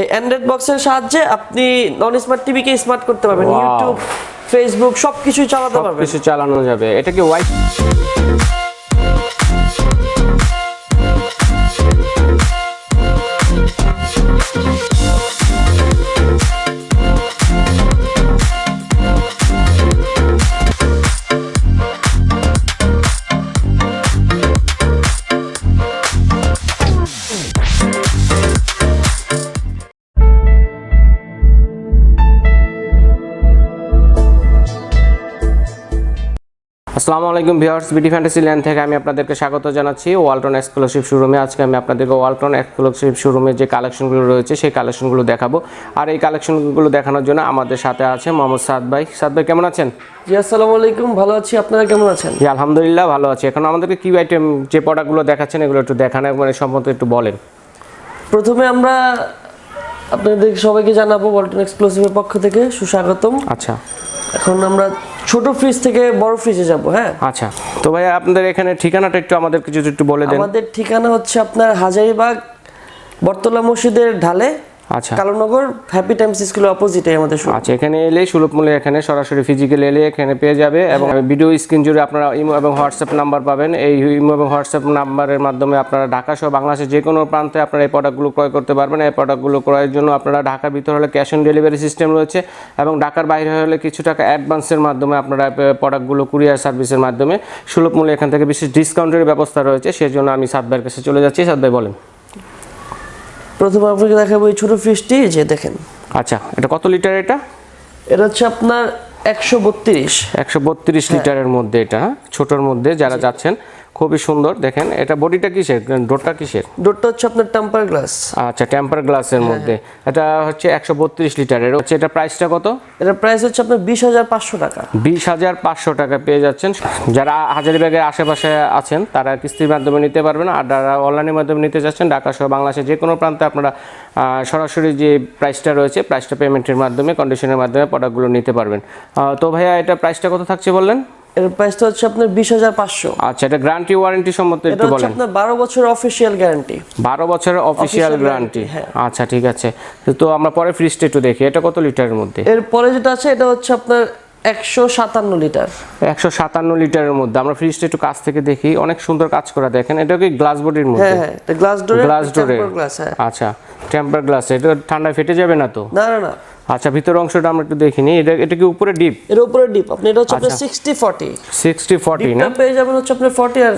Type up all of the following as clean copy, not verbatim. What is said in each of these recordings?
এই অ্যান্ড্রয়েড বক্সের সাহায্যে আপনি নন স্মার্ট টিভিকে স্মার্ট করতে পারবেন, ইউটিউব, ফেসবুক সবকিছু চালাতে পারবেন, কিছু চালানো যাবে। এটা কি ওয়াই আসসালামু আলাইকুম ভিউয়ার্স, বিডি ফ্যান্টাসিল্যান্ড থেকে আমি আপনাদেরকে স্বাগত জানাচ্ছি ওয়ালটন এক্সক্লুসিভ শোরুমে। আজকে আমি আপনাদেরকে ওয়ালটন এক্সক্লুসিভ শোরুমে যে কালেকশনগুলো রয়েছে সেই কালেকশনগুলো দেখাবো। আর এই কালেকশনগুলো দেখানোর জন্য আমাদের সাথে আছে মোহাম্মদ সাদ ভাই। সাদ ভাই কেমন আছেন? জি আসসালামু আলাইকুম, ভালো আছি, আপনারা কেমন আছেন? জি আলহামদুলিল্লাহ ভালো আছি। এখন আমাদেরকে কি আইটেম যে প্রোডাক্টগুলো দেখাচ্ছেন এগুলো একটু দেখানো মানে সম্বন্ধে একটু বলেন। প্রথমে আমরা আপনাদের সবাইকে জানাবো ওয়ালটন এক্সক্লুসিভের পক্ষ থেকে সুস্বাগতম। আচ্ছা, এখন আমরা ছোট ফ্রিজ থেকে বড় ফ্রিজে যাব। হ্যাঁ আচ্ছা, তো ভাই আপনাদের এখানে ঠিকানাটা একটু আমাদেরকে যদি একটু বলে দেন। আমাদের ঠিকানা হচ্ছে আপনার হাজারীবাগ বটতলা মসজিদের ঢালে, আচ্ছা, কালুনগর হ্যাপি টাইমস স্কুলের অপোজিটে আমাদের শপ। আচ্ছা, এখানে এলে সুলভ মূল্যে এখানে সরাসরি ফিজিক্যালি এলে এখানে পেয়ে যাবে এবং ভিডিও স্ক্রিন জুড়ে আপনারা ইমো এবং হোয়াটসঅ্যাপ নাম্বার পাবেন। এই ইমো এবং হোয়াটসঅ্যাপ নাম্বারের মাধ্যমে আপনারা ঢাকা সহ বাংলাদেশের যে কোনো প্রান্তে আপনারা এই প্রোডাক্টগুলো ক্রয় করতে পারবেন। এই প্রোডাক্টগুলো ক্রয়ের জন্য আপনারা ঢাকার ভিতরে হলে ক্যাশ অন ডেলিভারি সিস্টেম রয়েছে এবং ঢাকার বাইরে হলে কিছু টাকা অ্যাডভান্সের মাধ্যমে আপনারা প্রোডাক্টগুলো কুরিয়ার সার্ভিসের মাধ্যমে সুলভ মূল্যে এখান থেকে বিশেষ ডিসকাউন্টের ব্যবস্থা রয়েছে। সেজন্য আমি সাদ ভাইয়ের কাছে চলে যাচ্ছি। সাদ ভাই বলেন। প্রথমে আপনাকে দেখাবো এই ছোট ফ্রিজটি, যে দেখেন। আচ্ছা, এটা কত লিটার? এটা হচ্ছে আপনার 132 লিটারের মধ্যে, এটা ছোটর মধ্যে যারা যাচ্ছেন খুবই সুন্দর। দেখেন এটা বডিটা কিসের, ডোরটা কিসের? ডোরটা হচ্ছে আপনার টেম্পার গ্লাস। আচ্ছা, টেম্পার গ্লাসের মধ্যে এটা হচ্ছে 132 লিটারের হচ্ছে। এটা প্রাইসটা কত? এটার প্রাইস হচ্ছে আপনার 20,500 টাকা। 20,500 টাকা পেয়ে যাচ্ছেন। যারা হাজারীবাগের আশেপাশে আছেন তারা কিস্তির মাধ্যমে নিতে পারবেন, আর যারা অনলাইনের মাধ্যমে নিতে চাচ্ছেন ঢাকা সহ বাংলাদেশের যে কোনো প্রান্তে আপনারা সরাসরি যে প্রাইসটা রয়েছে প্রাইসটা পেমেন্টের মাধ্যমে কন্ডিশনের মাধ্যমে প্রোডাক্টগুলো নিতে পারবেন। তো ভাইয়া এটা প্রাইসটা কত থাকছে বললেন? এর প্রাইসটা হচ্ছে আপনার 20,500। আচ্ছা, এটা গ্যারান্টি ওয়ারেন্টি সম্বন্ধে একটু বলেন। এটা আপনার 12 বছরের অফিশিয়াল গ্যারান্টি। 12 বছরের অফিশিয়াল গ্যারান্টি। আচ্ছা ঠিক আছে। তো আমরা পরে ফ্রিজটা একটু দেখি, এটা কত লিটারের মধ্যে? এর পরে যেটা আছে এটা হচ্ছে আপনার 157 লিটার। 157 লিটারের মধ্যে আমরা ফ্রিজটা একটু কাছ থেকে দেখি। অনেক সুন্দর কাজ করা, দেখেন। এটা কি গ্লাস বডির মধ্যে? হ্যাঁ, এটা গ্লাস ডোরে। আচ্ছা, টেম্পার গ্লাস। এটা ঠান্ডায় ফেটে যাবে না তো? না না না। আচ্ছা, ভিতরের অংশটা আমরা একটু দেখিনি। এটা কি উপরে ডিপ? এর উপরে ডিপ। আপনি এটা হচ্ছে আপনার 60-40 60-40 না? পেয়ে যাবেন হচ্ছে আপনার 40 আর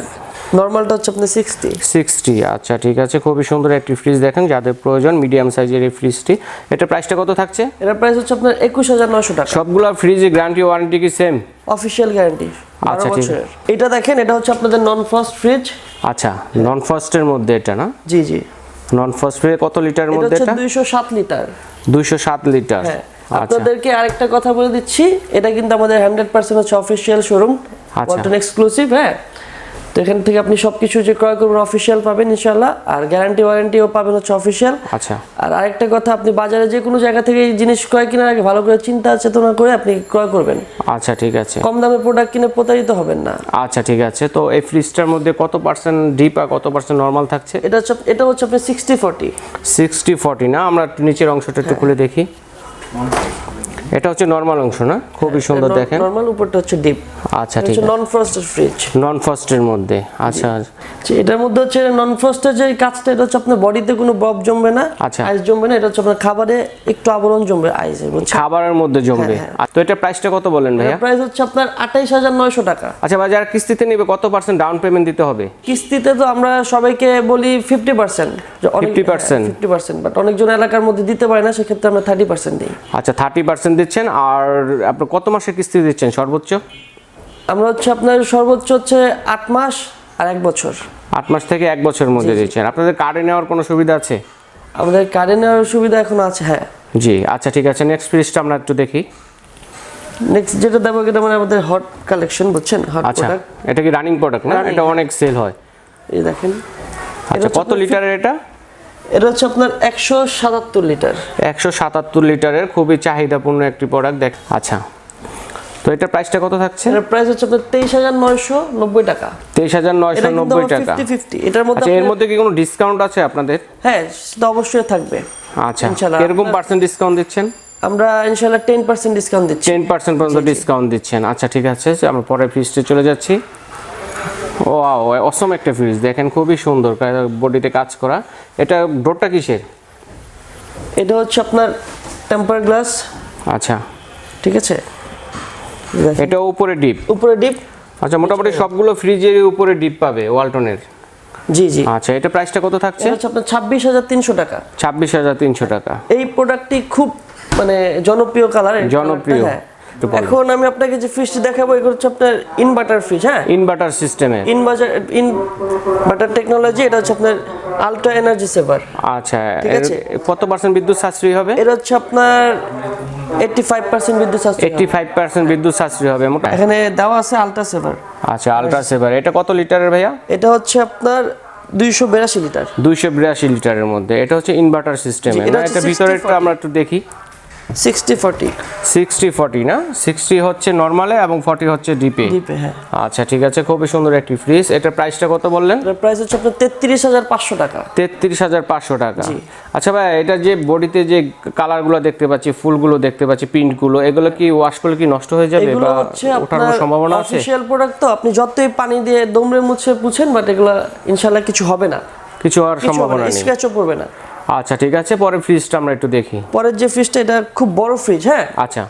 নরমালটা হচ্ছে আপনার 60। আচ্ছা ঠিক আছে, খুবই সুন্দর একটি ফ্রিজ। দেখেন যাদের প্রয়োজন মিডিয়াম সাইজের এই ফ্রিজটি। এটা প্রাইসটা কত থাকছে? এর প্রাইস হচ্ছে আপনার 21,900 টাকা। সবগুলা ফ্রিজে গ্যারান্টি ওয়ারেন্টি কি সেম? Official guarantee. আচ্ছা ঠিক আছে। এটা দেখেন, এটা হচ্ছে আপনাদের নন ফ্রস্ট ফ্রিজ। আচ্ছা, নন ফ্রস্টের মধ্যে এটা না? জি জি। নন ফ্রস্ট ফ্রিজ কত লিটারের মধ্যে এটা? 207 লিটার। 207 লিটার। হ্যাঁ, আপনাদেরকে আরেকটা কথা বলে দিচ্ছি, এটা কিন্তু আমাদের 100% হচ্ছে অফিশিয়াল শোরুম, ওয়ালটন এক্সক্লুসিভ। হ্যাঁ, তো এখান থেকে আপনি সবকিছু যে ক্রয় করবেন অফিশিয়াল পাবেন ইনশাআল্লাহ, আর গ্যারান্টি ওয়ারেন্টিও পাবেন হচ্ছে অফিশিয়াল। আচ্ছা, আর আরেকটা কথা, আপনি বাজারে যে কোনো জায়গা থেকে এই জিনিস ক্রয় কেনার আগে ভালো করে চিন্তা চেতনা করে আপনি ক্রয় করবেন। আচ্ছা ঠিক আছে। কম দামে প্রোডাক্ট কিনে প্রতারিত হবেন না। আচ্ছা ঠিক আছে। তো এই ফ্রিজটার মধ্যে কত পার্সেন্ট ডিপ আর কত পার্সেন্ট নরমাল থাকছে? এটা হচ্ছে আপনার 60-40। 60-40 না? আমরা নিচের অংশটা একটু খুলে দেখি। এটা হচ্ছে নরমাল অংশ না? খুবই সুন্দর, দেখেন। নরমাল, উপরটা হচ্ছে ডিপ। আচ্ছা ঠিক আছে। নন ফ্রস্টেড ফ্রিজ। নন ফ্রস্টের মধ্যে। আচ্ছা, এটার মধ্যে হচ্ছে নন ফ্রস্টের যে কাজটা, এটা হচ্ছে আপনার বডিতে কোনো বরফ জমবে না, আইস জমবে না। এটা হচ্ছে আপনার খাবারে একটু আবরণ জমবে, আইসের মধ্যে, খাবারের মধ্যে জমবে। তো এটা প্রাইসটা কত বলেন ভাইয়া? প্রাইস হচ্ছে আপনার 28,900 টাকা। আচ্ছা ভাই, যারা কিস্তিতে নেবে কত পার্সেন্ট ডাউন পেমেন্ট দিতে হবে? কিস্তিতে তো আমরা সবাইকে বলি 50%। 50%, বাট অনেকজন এলাকার মধ্যে দিতে পারে না, সেক্ষেত্রে আমরা 30% দিই। আচ্ছা, 30% দিচ্ছেন। আর আপনি কত মাসের কিস্তি দিচ্ছেন সর্বোচ্চ? আমরা হচ্ছে আপনার সর্বোচ্চ হচ্ছে 8 মাস আর 1 বছর। 8 মাস থেকে 1 বছরের মধ্যে দিচ্ছেন। আপনাদের কার্ডে নেওয়ার কোনো সুবিধা আছে? আমাদের কার্ডে নেওয়ার সুবিধা এখন আছে, হ্যাঁ। জি, আচ্ছা ঠিক আছে। নেক্সট ফ্রিজটা আমরা একটু দেখি। নেক্সট যেটা দেবো, এটা মানে আমাদের হট কালেকশন, বুঝছেন? Hot product. এটা কি রানিং প্রোডাক্ট না? এটা অনেক সেল হয়। এই দেখেন। আচ্ছা, কত লিটারের এটা? এটা হচ্ছে আপনার 177 লিটার। 177 লিটারের খুবই চাহিদাপূর্ণ একটি প্রোডাক্ট। আচ্ছা, তো এটা প্রাইসটা কত থাকছে? এর প্রাইস হচ্ছে আপনার 23990 টাকা। 23990 টাকা। 50-50 এটার মধ্যে আচ্ছা, এর মধ্যে কি কোনো ডিসকাউন্ট আছে আপনাদের? হ্যাঁ, সেটা অবশ্যই থাকবে। আচ্ছা, কিরকম পার্সেন্ট ডিসকাউন্ট দিচ্ছেন? আমরা ইনশাআল্লাহ 10% ডিসকাউন্ট দিচ্ছি। 10% পর্যন্ত ডিসকাউন্ট দিচ্ছেন। আচ্ছা ঠিক আছে, আমরা পরে ফ্রিজে চলে যাচ্ছি। ওয়াও, অসম একটা ফ্রিজ, দেখেন খুবই সুন্দর, বডিতে কাজ করা। এটা ডোরটা কিসের? এটা হচ্ছে আপনার টেম্পার গ্লাস। আচ্ছা ঠিক আছে, এটা উপরে ডিপ। উপরে ডিপ। আচ্ছা, মোটামুটি সবগুলো ফ্রিজের উপরে ডিপ পাবে ওয়ালটনের। জি জি। আচ্ছা, এটা প্রাইসটা কত থাকছে? এটা হচ্ছে আপনার 26300 টাকা। 26300 টাকা। এই প্রোডাক্টটি খুব মানে জনপ্রিয় কালার। জনপ্রিয়। এখন আমি আপনাকে যে ফ্রিজটি দেখাবো, এটা হচ্ছে আপনার ইনভার্টার ফ্রিজ। হ্যাঁ, ইনভার্টার সিস্টেমে, ইনভার্টার টেকনোলজি। এটা হচ্ছে আপনার আলট্রা এনার্জি সেভার। আচ্ছা, কত পার্সেন্ট বিদ্যুৎ সাশ্রয়ী হবে? এটা হচ্ছে আপনার 85% বিদ্যুৎ সাশ্রয়। 85% বিদ্যুৎ সাশ্রয়ী হবে। এখানে দেওয়া আছে আলট্রা সেভার। আচ্ছা, আলট্রা সেভার। এটা কত লিটারের ভাইয়া? এটা হচ্ছে আপনার 282 লিটার। 282 লিটারের মধ্যে। এটা হচ্ছে ইনভার্টার সিস্টেমে। এটা ভিতরেরটা আমরা একটু দেখি। 60-40 60-40 না, 60 হচ্ছে নরমালে এবং 40 হচ্ছে ডিপে। হ্যাঁ। আচ্ছা ঠিক আছে, খুবই সুন্দর একটি ফ্রিজ। এটার প্রাইসটা কত বললেন? এটার প্রাইস হচ্ছে আপনার 33500 টাকা। 33500 টাকা। আচ্ছা ভাই, এটা যে বডিতে যে কালারগুলো দেখতে পাচ্ছি, ফুলগুলো দেখতে পাচ্ছি, প্রিন্টগুলো, এগুলো কি ওয়াশ করলে কি নষ্ট হয়ে যাবে বা ওঠার সম্ভাবনা আছে? অফিশিয়াল প্রোডাক্ট তো, আপনি যতই পানি দিয়ে দমরে মুছে পুছেন, বাট এগুলো ইনশাআল্লাহ কিছু হবে না, কিছু হওয়ার সম্ভাবনা নেই, স্ক্র্যাচও পড়বে না। আচ্ছা ঠিক আছে, পরে ফ্রিজটা আমরা একটু দেখি। পরের যে ফ্রিজটা, এটা খুব বড় ফ্রিজ। হ্যাঁ, আচ্ছা,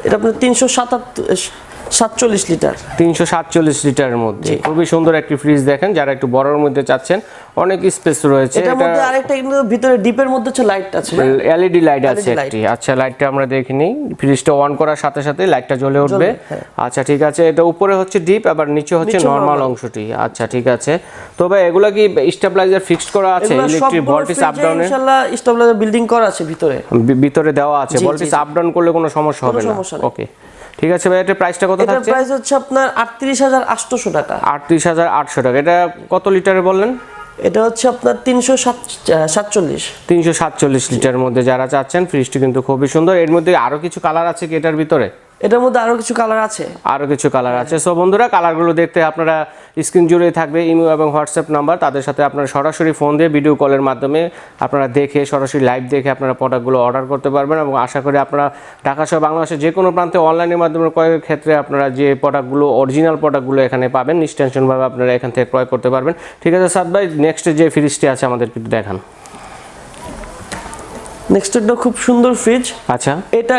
এটা আপনার 347 লিটার। 347 লিটারের মধ্যে খুবই সুন্দর একটি ফ্রিজ। দেখেন, যারা একটু বড়র মধ্যে চাচ্ছেন, অনেক স্পেস রয়েছে। এটার মধ্যে আরেকটা কিন্তু ভিতরে ডিপের মধ্যে হচ্ছে লাইট আছে, এলইডি লাইট আছে একটি। আচ্ছা, লাইটটা আমরা দেখি নিই। ফ্রিজটা অন করার সাথে সাথে লাইটটা জ্বলে উঠবে। আচ্ছা ঠিক আছে, এটা উপরে হচ্ছে ডিপ, আবার নিচে হচ্ছে নরমাল অংশটি। আচ্ছা ঠিক আছে, তো ভাই এগুলা কি স্টেবিলাইজার ফিক্সড করা আছে? ইলেকট্রিক ভোল্টেজ আপ ডাউনে ইনশাআল্লাহ স্টেবিলাইজার বিল্ডিং করা আছে ভিতরে দেওয়া আছে। ভোল্টেজ আপ ডাউন করলে কোনো সমস্যা হবে না। ওকে ঠিক আছে ভাই, এটার প্রাইসটা কত থাকছে? এটার প্রাইস হচ্ছে আপনার 38800 টাকা। 38800 টাকা। এটা কত লিটারে বললেন? এটা হচ্ছে আপনার 347 লিটারের মধ্যে যারা চাচ্ছেন, ফ্রিজটি কিন্তু খুবই সুন্দর। এর মধ্যে আরো কিছু কালার আছে কি এটার ভিতরে? এটার মধ্যে আরো কিছু কালার আছে। সো বন্ধুরা, কালারগুলো দেখতে আপনারা স্ক্রিন জুড়ে থাকবে ইমো এবং হোয়াটসঅ্যাপ নাম্বার, তাদের সাথে আপনারা সরাসরি ফোন দিয়ে ভিডিও কলের মাধ্যমে আপনারা দেখে, সরাসরি লাইভ দেখে আপনারা প্রোডাক্টগুলো অর্ডার করতে পারবেন। এবং আশা করি আপনারা ঢাকা সহ বাংলাদেশের যে কোনো প্রান্তে অনলাইনের মাধ্যমে ক্রয়ের ক্ষেত্রে আপনারা যে প্রোডাক্টগুলো, অরিজিনাল প্রোডাক্টগুলো এখানে পাবেন, নিশ্চিন্তভাবে আপনারা এখান থেকে ক্রয় করতে পারবেন। ঠিক আছে সাদ ভাই, নেক্সট যে ফ্রিজটি আছে আমাদের একটু দেখান। নেক্সট একটা খুব সুন্দর ফ্রিজ। আচ্ছা,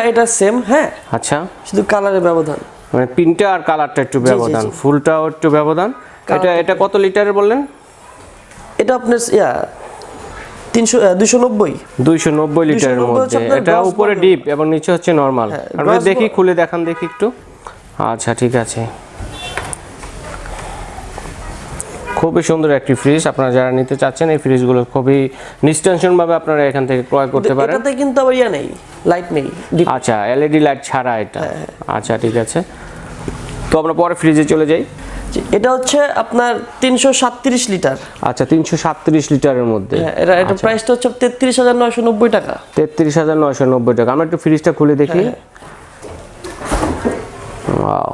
এটা সেম। হ্যাঁ, আচ্ছা, শুধু কালারের ব্যবধান, মানে প্রিন্টটা আর কালারটা একটু ব্যবধান, ফুলটাও একটু ব্যবধান। এটা কত লিটারের বললেন? এটা আপনার 290 লিটারের মধ্যে। এটা উপরে ডিপ এবং নিচে হচ্ছে নরমাল। আমরা দেখি, খুলে দেখান দেখি একটু। আচ্ছা ঠিক আছে, খুবই সুন্দর একটি ফ্রিজ। আপনারা যারা নিতে চাচ্ছেন, এই ফ্রিজগুলো খুবই নিশ্চিন্তভাবে আপনারা এখান থেকে ক্রয় করতে পারেন। এটাতে কিন্তু আবার নেই, লাইট নেই। আচ্ছা, এলইডি লাইট ছাড়া এটা। আচ্ছা ঠিক আছে, তো আমরা পরে ফ্রিজে চলে যাই। এটা হচ্ছে আপনার 337 লিটার। আচ্ছা, 337 লিটারের মধ্যে। এটা প্রাইসটা হচ্ছে 33990 টাকা। 33990 টাকা। আমরা একটু ফ্রিজটা খুলে দেখি। ওয়াও,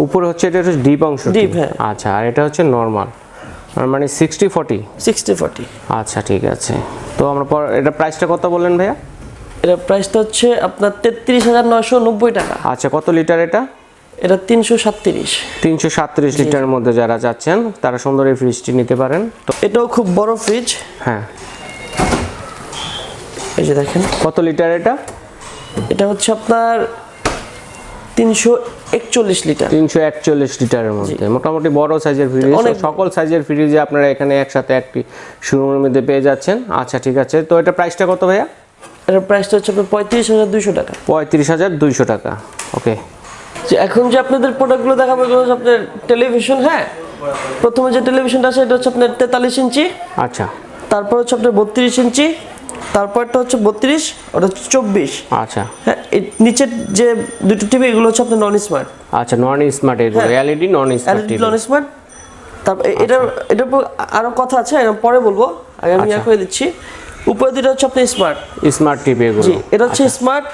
উপরে হচ্ছে এটা হচ্ছে ডিপ অংশ। আচ্ছা, আর এটা হচ্ছে নরমাল, মানে 60-40। আচ্ছা ঠিক আছে, তো আমরা এটা প্রাইসটা কত বললেন ভাইয়া? এটা প্রাইসটা হচ্ছে আপনার 33990 টাকা। আচ্ছা, কত লিটার এটা? এটা 337 লিটারের মধ্যে যারা যাচ্ছেন, তারা সুন্দর এই ফ্রিজটি নিতে পারেন। তো এটাও খুব বড় ফ্রিজ। হ্যাঁ, এই যে দেখেন। কত লিটার এটা? এটা হচ্ছে আপনার 341 লিটার। 341 লিটারের মধ্যে, মোটামুটি বড় সাইজের ফ্রিজ। সকল সাইজের ফ্রিজে আপনারা এখানে একসাথে একটি শোরুমের মধ্যে পেয়ে যাচ্ছেন। আচ্ছা ঠিক আছে, তো এটা প্রাইসটা কত ভাইয়া? এটার প্রাইসটা হচ্ছে 35200 টাকা। 35200 টাকা। ওকে, এখন যে আপনাদের প্রোডাক্টগুলো দেখাবো, এগুলো হচ্ছে আপনার টেলিভিশন। হ্যাঁ, প্রথমে যে টেলিভিশনটা আছে এটা হচ্ছে আপনার 43 ইঞ্চি। আচ্ছা, তারপর হচ্ছে আপনার 32 ইঞ্চি, তারপরটা হচ্ছে 32, ওটা হচ্ছে 24। আচ্ছা, হ্যাঁ, নিচের যে দুটো টিভি, এগুলো হচ্ছে আপনার নন স্মার্ট। আচ্ছা, নন স্মার্ট, এগুলো এলইডি নন স্মার্ট টিভি। নন স্মার্ট। তারপর এটার আরো কথা আছে, পরে বলবো, আগে আমি করে দিচ্ছি। উপরে দুটো হচ্ছে আপনার স্মার্ট টিভি এগুলো। জি, এটা হচ্ছে স্মার্ট।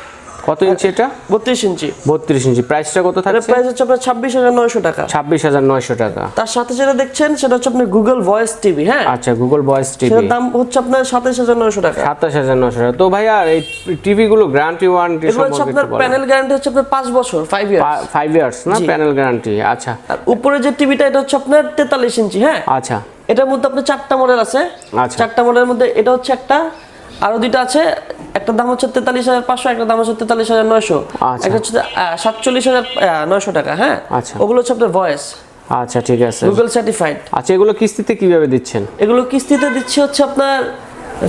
কত ইঞ্চি এটা? 32 ইঞ্চি। 32 ইঞ্চি। প্রাইসটা কত থাকছে? প্রাইস হচ্ছে আপনার 26,900 টাকা। 26,900 টাকা। তার সাথে যেটা দেখছেন সেটা হচ্ছে আপনার গুগল ভয়েস টিভি। হ্যাঁ, আচ্ছা, গুগল ভয়েস টিভি, সেটার দাম হচ্ছে আপনার 27,900 টাকা। 27,900 টাকা। তো ভাইয়া এই টিভি গুলো গ্যারান্টি ওয়ারেন্টি সম্পর্কে আপনার প্যানেল গ্যারান্টি হচ্ছে আপনার 5 বছর, 5 ইয়ার্স। 5 ইয়ার্স না প্যানেল গ্যারান্টি? আচ্ছা। আর উপরে যে টিভিটা এটা হচ্ছে আপনার 43 ইঞ্চি। হ্যাঁ, আচ্ছা। এটার মধ্যে আপনার 4টা মডেল আছে। আচ্ছা। 4টা মডেলের মধ্যে এটা হচ্ছে একটা, আরো দুটো আছে। একটা দাম হচ্ছে 43,500, একটা দাম হচ্ছে 43,900, একটা হচ্ছে 47,900 টাকা। হ্যাঁ, আচ্ছা। ওগুলো হচ্ছে আপনার ভয়েস। আচ্ছা, ঠিক আছে, গুগল সার্টিফাইড। আচ্ছা, এগুলো কিস্তিতে কিভাবে দিচ্ছেন? এগুলো কিস্তিতে দিচ্ছি হচ্ছে আপনার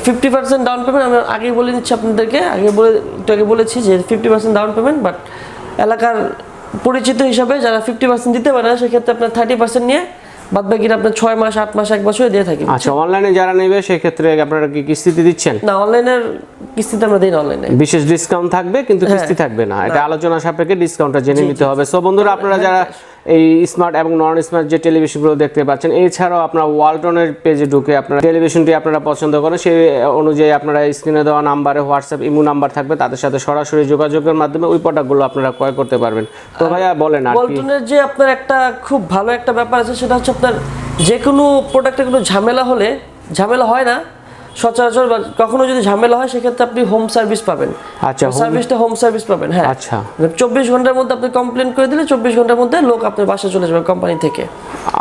50% ডাউন পেমেন্ট। আমি আগেই বলে দিচ্ছি আপনাদেরকে, আগে বলেছি যে 50% ডাউন পেমেন্ট, বাট এলাকার পরিচিত হিসাবে যারা 50% দিতে পারে না সেক্ষেত্রে আপনার 30% নিয়ে বাদ বাকিটা আপনার 6 মাস, 8 মাস, 1 বছর দিয়ে থাকি। আচ্ছা, অনলাইনে যারা নেবে সেক্ষেত্রে আপনারা কি কিস্তিতে দিচ্ছেন? না, অনলাইনের কিস্তিতে আমরা দিই না। অনলাইনে বিশেষ ডিসকাউন্ট থাকবে কিন্তু কিস্তি থাকবে না, এটা আলোচনা সাপেক্ষে ডিসকাউন্টটা জেনে নিতে হবে। সো বন্ধুরা, আপনারা যারা এই স্মার্ট এবং নন স্মার্ট যে টেলিভিশনগুলো দেখতে পাচ্ছেন, এছাড়াও আপনারা ওয়ালটনের পেজে ঢুকে আপনারা টেলিভিশনটি আপনারা পছন্দ করেন সেই অনুযায়ী আপনারা স্ক্রিনে দেওয়া নাম্বারে হোয়াটসঅ্যাপ ইমো নাম্বার থাকবে, তাদের সাথে সরাসরি যোগাযোগের মাধ্যমে ওই প্রোডাক্টগুলো আপনারা ক্রয় করতে পারবেন। তো ভাইয়া বলেন, আর ওয়ালটনের যে আপনার একটা খুব ভালো একটা ব্যাপার আছে, সেটা হচ্ছে আপনার যে কোনো প্রোডাক্টে কোনো ঝামেলা হয় না সচরাচর, বা কখনো যদি ঝামেলা হয় সেক্ষেত্রে আপনি হোম সার্ভিস পাবেন। আচ্ছা, হোম সার্ভিস পাবেন। হ্যাঁ, আচ্ছা। 24 ঘন্টার মধ্যে আপনি কমপ্লেন করে দিলে 24 ঘন্টার মধ্যে লোক আপনার বাসায় চলে যাবে কোম্পানি থেকে।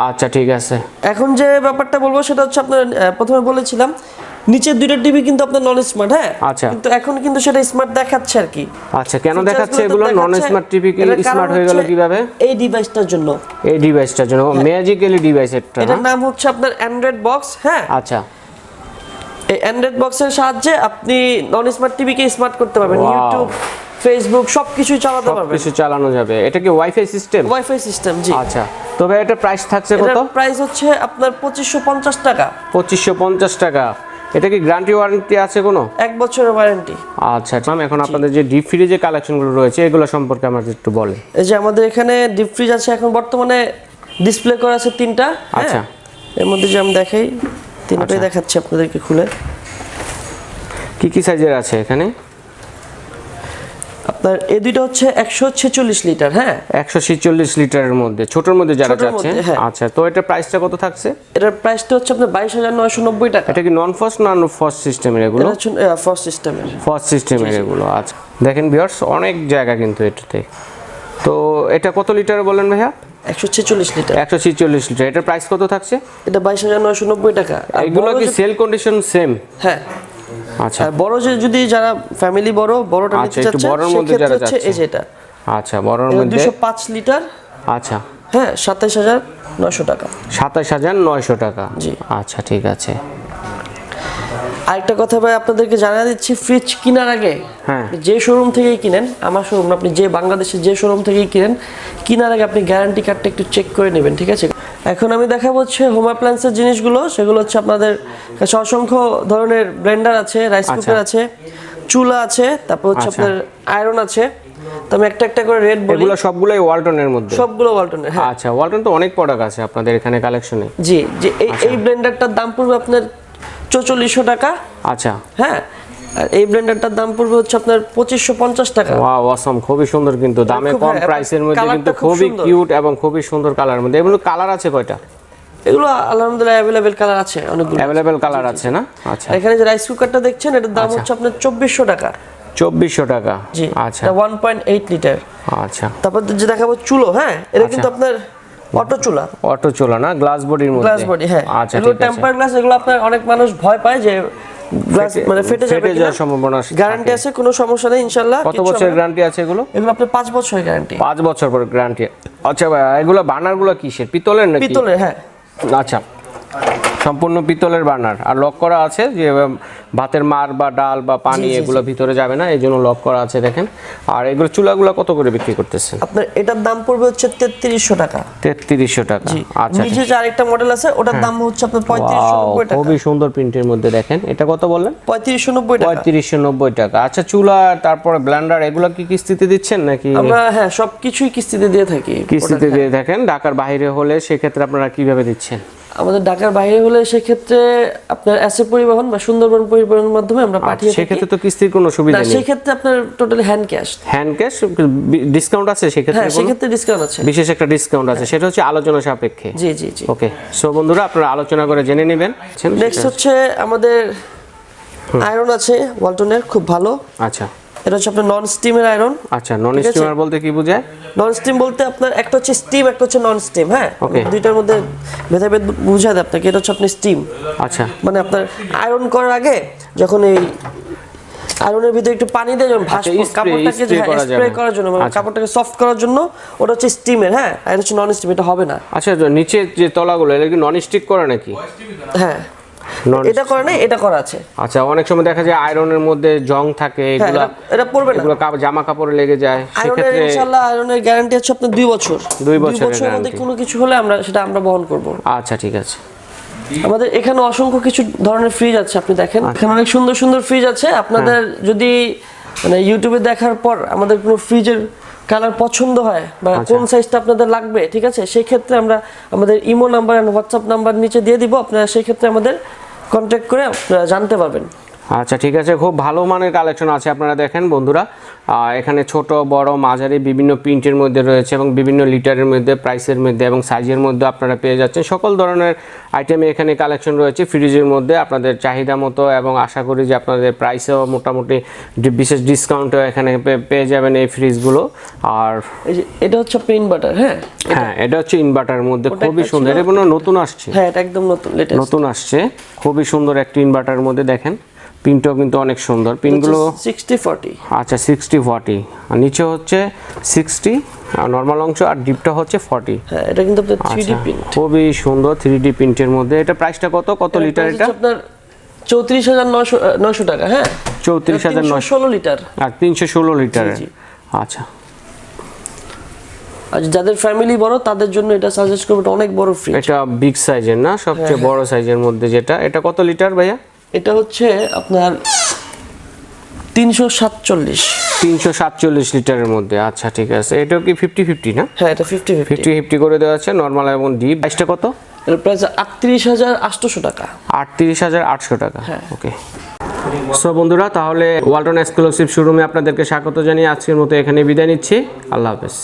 আচ্ছা, ঠিক আছে। এখন যে ব্যাপারটা বলবো সেটা হচ্ছে আপনার প্রথমে বলেছিলাম নিচের দুইটা টিভি কিন্তু আপনার নন স্মার্ট। হ্যাঁ, আচ্ছা। কিন্তু এখন কিন্তু সেটা স্মার্ট দেখাচ্ছে আর কি। আচ্ছা, কেন দেখাচ্ছে এগুলো নন স্মার্ট টিভি কি স্মার্ট হয়ে গেল কিভাবে? এই ডিভাইসটার জন্য। এই ডিভাইসটার জন্য ম্যাজিক্যালি ডিভাইস এটা, এটার নাম হচ্ছে আপনার অ্যান্ড্রয়েড বক্স। হ্যাঁ, আচ্ছা। এই অ্যান্ড্রয়েড বক্সের সাহায্যে আপনি নন স্মার্ট টিভিকে স্মার্ট করতে পারবেন। ইউটিউব, ফেসবুক সবকিছু চালাতে পারবেন, সবকিছু চালানো যাবে। এটা কি ওয়াইফাই সিস্টেম? ওয়াইফাই সিস্টেম, জি। আচ্ছা, তবে এটা প্রাইস থাকছে কত? এটার প্রাইস হচ্ছে আপনার 2550 টাকা। 2550 টাকা। এটা কি গ্যারান্টি ওয়ারেন্টি আছে কোনো? 1 বছরের ওয়ারেন্টি। আচ্ছা, ম্যাম, এখন আপনাদের যে ডিপ ফ্রিজের কালেকশনগুলো রয়েছে এগুলো সম্পর্কে আমাদের একটু বলেন। এই যে আমাদের এখানে ডিপ ফ্রিজ আছে, এখন বর্তমানে ডিসপ্লে করা আছে 3টা। আচ্ছা, এর মধ্যে যে আমি দেখাই 3টাই দেখাচ্ছি আপনাদেরকে খুলে। কি কি সাইজের আছে এখানে? আপনার এই দুইটা হচ্ছে 146 লিটার। হ্যাঁ, 146 লিটারের মধ্যে, ছোটর মধ্যে যারা চাচ্ছে। আচ্ছা, তো এটা প্রাইসটা কত থাকছে? এটার প্রাইসটা হচ্ছে আপনার 22,990 টাকা। এটা কি নন ফাস্ট না ফাস্ট সিস্টেমের এগুলো? এটা হচ্ছে ফাস্ট সিস্টেমের। ফাস্ট সিস্টেমের এগুলো। আচ্ছা, দেখেন ভিউয়ার্স, অনেক জায়গা কিন্তু এটাতে। তো এটা কত লিটার বলেন ভাইয়া? 146 লিটার। 146 লিটার। এটার প্রাইস কত থাকছে? এটা 22,990 টাকা। এগুলো কি সেল কন্ডিশন সেম? হ্যাঁ। আচ্ছা, বড় যে যদি যারা ফ্যামিলি বড়টা নিতে চাচ্ছে, বড়র মধ্যে যারা চাচ্ছে, এই যেটা। আচ্ছা, বড়র মধ্যে 205 লিটার। আচ্ছা, হ্যাঁ, 27,900 টাকা। 27,900 টাকা। জি। আচ্ছা, ঠিক আছে। আরেকটা কথা ভাই আপনাদেরকে জানিয়ে দিচ্ছি, ফ্রিজ কেনার আগে যে শোরুম থেকেই কিনেন, আমার শোরুম, আপনি যে বাংলাদেশের যে শোরুম থেকেই কিনেন, কেনার আগে আপনি গ্যারান্টি কার্ডটা একটু চেক করে নেবেন, ঠিক আছে? এখন আমি দেখাবো হচ্ছে হোম অ্যাপ্লায়েন্সের জিনিসগুলো। সেগুলো হচ্ছে আপনাদের কাছে অসংখ্য ধরনের ব্লেন্ডার আছে, রাইস কুকার আছে, চুলা আছে, তারপর হচ্ছে আপনার আয়রন আছে। তো আমি একটা একটা করে রেট বলি। এগুলো সবগুলাই ওয়ালটনের মধ্যে? সবগুলো ওয়ালটনের। হ্যাঁ, আচ্ছা, ওয়ালটন তো অনেক প্রোডাক্ট আছে আপনাদের এখানে কালেকশনে। জি, যে এই ব্লেন্ডারটার দাম পড়বে আপনার 4400 টাকা। আচ্ছা। হ্যাঁ, আর এই ব্লেন্ডারটার দাম পড়বে হচ্ছে আপনার 2550 টাকা। ওয়াও, অসাম, খুবই সুন্দর কিন্তু, দামে কম, প্রাইসের মধ্যে কিন্তু খুবই কিউট এবং খুবই সুন্দর কালার মধ্যে। এগুলো কালার আছে কয়টা? এগুলো আলহামদুলিল্লাহ अवेलेबल কালার আছে, অনেকগুলো अवेलेबल কালার আছে না? আচ্ছা, এখানে যে রাইস কুকারটা দেখছেন এটার দাম হচ্ছে আপনার 2400 টাকা। 2400 টাকা। জি। আচ্ছা, 1.8 লিটার। আচ্ছা। তারপর যে দেখাবো চুলো। হ্যাঁ, এটা কিন্তু আপনার অটো চুলা না, গ্লাস বডির মধ্যে? গ্লাস বডি, হ্যাঁ। আচ্ছা, এগুলো টেম্পার গ্লাস। এগুলো আপনার অনেক মানুষ ভয় পায় যে গ্লাস মানে ফেটে যাওয়ার সম্ভাবনা। গ্যারান্টি আছে, কোনো সমস্যা নেই ইনশাআল্লাহ। কত বছরের গ্যারান্টি আছে এগুলো? এগুলো আপনার 5 বছরের গ্যারান্টি। 5 বছর পর গ্যারান্টি। আচ্ছা ভাই, এগুলো বার্নারগুলো কিসের? পিতলের নাকি? পিতলের, হ্যাঁ। আচ্ছা, সম্পূর্ণ পিতলের বার্নার, আর লক করা আছে যে ভাতের মার বা ডাল বা পানি এগুলো ভিতরে যাবে না, এই জন্য লক করা আছে দেখেন। আর এগুলো চুলাগুলো কত করে বিক্রি করতেছেন? আপনার এটার দাম পড়বে হচ্ছে 3300 টাকা। 3300 টাকা। আচ্ছা, নিচে যে আরেকটা মডেল আছে ওটার দাম হচ্ছে আপনার 3590 টাকা। খুবই সুন্দর প্রিন্টের মধ্যে দেখেন। এটা কত বললেন? 3590 টাকা। 3590 টাকা। আচ্ছা, চুলা তারপরে ব্লেন্ডার এগুলো কি কিস্তিতে দিচ্ছেন নাকি? আমরা হ্যাঁ সবকিছুই কিস্তিতে দিয়ে থাকি। কিস্তিতে দিয়ে থাকেন। ঢাকার বাইরে হলে সেক্ষেত্রে আপনারা কিভাবে দিচ্ছেন? আমাদের ঢাকার বাইরে হলে সেক্ষেত্রে আপনার এসএ পরিবহন বা সুন্দরবন পরিবহনের মাধ্যমে আমরা পাঠিয়ে থাকি। সেক্ষেত্রে তো কিস্তির কোনো সুবিধা নেই। সেক্ষেত্রে আপনার টোটালি হ্যান্ড ক্যাশ। ডিসকাউন্ট আছে সেক্ষেত্রে? হ্যাঁ, সেক্ষেত্রে ডিসকাউন্ট আছে, বিশেষ একটা ডিসকাউন্ট আছে, সেটা হচ্ছে আলোচনা সাপেক্ষে। জি জি জি। ওকে, সো বন্ধুরা আপনারা আলোচনা করে জেনে নেবেন। নেক্সট হচ্ছে আমাদের আয়রন আছে ওয়ালটনের, খুব ভালো। আচ্ছা, এটা হচ্ছে আপনার নন স্টিমের আয়রন। আচ্ছা, নন স্টিমার বলতে কি বোঝায়? নন স্টিম বলতে আপনার একটা হচ্ছে স্টিম, একটা হচ্ছে নন স্টিম। হ্যাঁ, ওকে, দুইটার মধ্যে ভেদাভেদ বুঝায় দেয় আপনাকে। এটা হচ্ছে আপনি স্টিম। আচ্ছা, মানে আপনার আয়রন করার আগে যখন এই আয়রনের ভিতরে একটু পানি দিয়ে যখন ভাসবো কাপড়টাকে স্প্রে করার জন্য, মানে কাপড়টাকে সফট করার জন্য, ওটা হচ্ছে স্টিমের। হ্যাঁ, আর এটা হচ্ছে নন স্টিম, এটা হবে না। আচ্ছা, নিচে যে তলাগুলো এটা কি নন স্টিক করে নাকি? হ্যাঁ, এটা করে না, এটা করা আছে। আচ্ছা, অনেক সময় দেখা যায় আয়রনের মধ্যে জং থাকে, এগুলো এটা পড়বে না, এগুলো জামা কাপড়ে লেগে যায়। সেক্ষেত্রে ইনশাআল্লাহ আয়রনের গ্যারান্টি আছে আপনার 2 বছর। 2 বছরের মধ্যে কোনো কিছু হলে সেটা আমরা বহন করব। আচ্ছা, ঠিক আছে। আমাদের এখানে অসংখ্য কিছু ধরনের ফ্রিজ আছে, আপনি দেখেন এখানে অনেক সুন্দর সুন্দর ফ্রিজ আছে। আপনাদের যদি মানে ইউটিউবে দেখার পর আমাদের কোনো ফ্রিজের কালার পছন্দ হয় বা কোন সাইজটা আপনাদের লাগবে, ঠিক আছে, সেই ক্ষেত্রে আমরা আমাদের ইমো নাম্বার আর হোয়াটসঅ্যাপ নাম্বার নিচে দিয়ে দিব। আপনারা সেই ক্ষেত্রে আমাদের কন্ট্যাক্ট করে আপনারা জানতে পারবেন। আচ্ছা, ঠিক আছে, খুব ভালো মানের কালেকশন আছে। আপনারা দেখেন বন্ধুরা, এখানে ছোট বড় মাঝারি বিভিন্ন প্রিন্টের মধ্যে রয়েছে এবং বিভিন্ন লিটারের মধ্যে, প্রাইসের মধ্যে এবং সাইজের মধ্যে আপনারা পেয়ে যাচ্ছেন। সকল ধরনের আইটেমে এখানে কালেকশন রয়েছে ফ্রিজের মধ্যে আপনাদের চাহিদা মতো, এবং আশা করি যে আপনাদের প্রাইসেও মোটামুটি বিশেষ ডিসকাউন্টও এখানে পেয়ে যাবেন এই ফ্রিজগুলো। আর এটা হচ্ছে আপনার ইনভার্টার। হ্যাঁ হ্যাঁ, এটা হচ্ছে ইনভার্টারের মধ্যে খুবই সুন্দর। এটা কোনো নতুন আসছে? হ্যাঁ, এটা একদম নতুন আসছে, খুবই সুন্দর একটি ইনভার্টারের মধ্যে। দেখেন পিনটাও কিন্তু অনেক সুন্দর, পিনগুলো 60-40। আচ্ছা, 60-40, আর নিচে হচ্ছে 60 নরমাল অংশ, আর ডিপটা হচ্ছে 40। হ্যাঁ, এটা কিন্তু আপনার 3D প্রিন্ট, খুবই সুন্দর 3D প্রিন্টের মধ্যে। এটা প্রাইসটা কত লিটার? এটা আপনার 34,900 টাকা। হ্যাঁ, 34,916 লিটার আর 316 লিটার। আচ্ছা, আর যাদের ফ্যামিলি বড় তাদের জন্য এটা সাজেস্ট করব, এটা অনেক বড় ফ্রিজ। এটা বিগ সাইজের না, সবচেয়ে বড় সাইজের মধ্যে যেটা। এটা কত লিটার ভাইয়া? এটা হচ্ছে আপনার 347 লিটারের মধ্যে। আচ্ছা, ঠিক আছে। এটা কি 50-50 না? হ্যাঁ, এটা 50-50 করে দেওয়া আছে, নরমাল এবং ডিপ। প্রাইসটা কত? এর প্রাইস 38,800 টাকা। 38,800 টাকা। ওকে, সো বন্ধুরা, তাহলে ওয়ালটন এক্সক্লুসিভ শোরুমে আপনাদেরকে স্বাগত জানিয়ে আজকের মতো এখানে বিদায় নিচ্ছি। আল্লাহ হাফেজ।